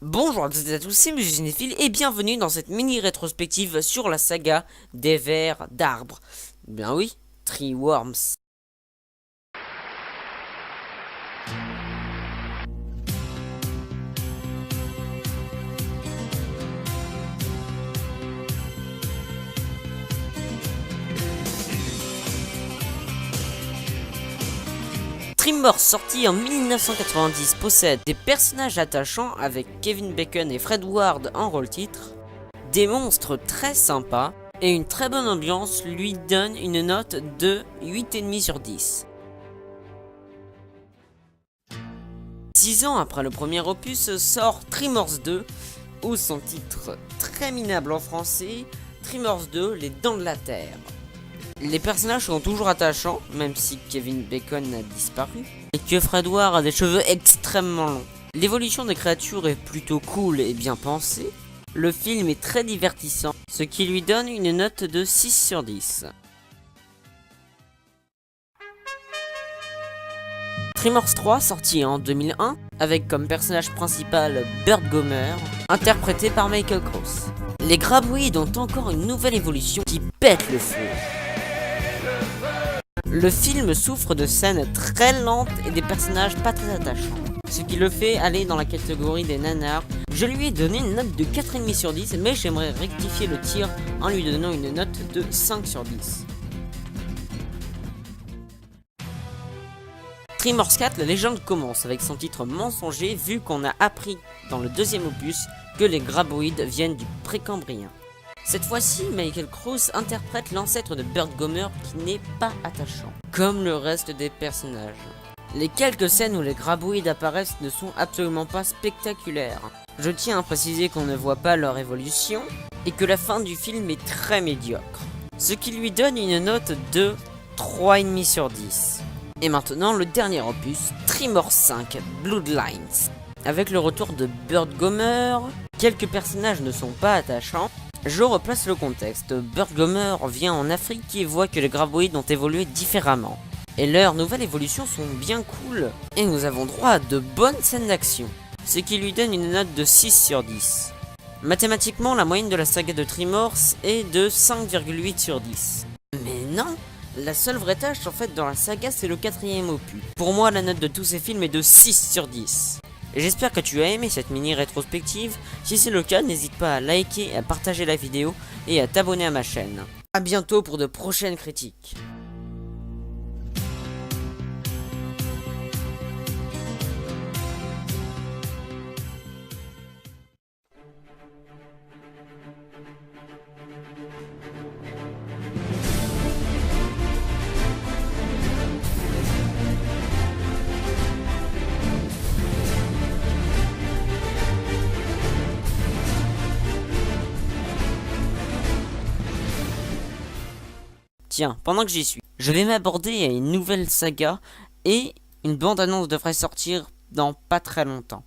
Bonjour à toutes et à tous, c'est Monsieur Cinéphile et bienvenue dans cette mini rétrospective sur la saga des vers d'arbres. Bien oui, Tree Worms. Tremors, sorti en 1990, possède des personnages attachants avec Kevin Bacon et Fred Ward en rôle titre, des monstres très sympas et une très bonne ambiance lui donne une note de 8,5 sur 10. 6 ans après le premier opus sort Tremors 2, ou son titre très minable en français, Tremors 2, les dents de la terre. Les personnages sont toujours attachants, même si Kevin Bacon a disparu, et que Fred Ward a des cheveux extrêmement longs. L'évolution des créatures est plutôt cool et bien pensée. Le film est très divertissant, ce qui lui donne une note de 6 sur 10. Tremors 3, sorti en 2001, avec comme personnage principal Burt Gummer, interprété par Michael Cross. Les graboïdes ont encore une nouvelle évolution qui pète le feu. Le film souffre de scènes très lentes et des personnages pas très attachants, ce qui le fait aller dans la catégorie des nanars. Je lui ai donné une note de 4,5 sur 10, mais j'aimerais rectifier le tir en lui donnant une note de 5 sur 10. Tremors 4, la légende commence avec son titre mensonger vu qu'on a appris dans le deuxième opus que les graboïdes viennent du Précambrien. Cette fois-ci, Michael Cross interprète l'ancêtre de Burt Gummer qui n'est pas attachant, comme le reste des personnages. Les quelques scènes où les graboïdes apparaissent ne sont absolument pas spectaculaires. Je tiens à préciser qu'on ne voit pas leur évolution et que la fin du film est très médiocre, ce qui lui donne une note de 3,5 sur 10. Et maintenant le dernier opus, Tremors 5 Bloodlines. Avec le retour de Burt Gummer, quelques personnages ne sont pas attachants. Je replace le contexte. Burt Gummer vient en Afrique et voit que les graboïdes ont évolué différemment. Et leurs nouvelles évolutions sont bien cool. Et nous avons droit à de bonnes scènes d'action, ce qui lui donne une note de 6 sur 10. Mathématiquement, la moyenne de la saga de Tremors est de 5,8 sur 10. Mais non, la seule vraie tâche en fait dans la saga c'est le 4e opus. Pour moi, la note de tous ces films est de 6 sur 10. J'espère que tu as aimé cette mini rétrospective. Si c'est le cas, n'hésite pas à liker, à partager la vidéo et à t'abonner à ma chaîne. A bientôt pour de prochaines critiques. Tiens, pendant que j'y suis, je vais m'aborder à une nouvelle saga et une bande-annonce devrait sortir dans pas très longtemps.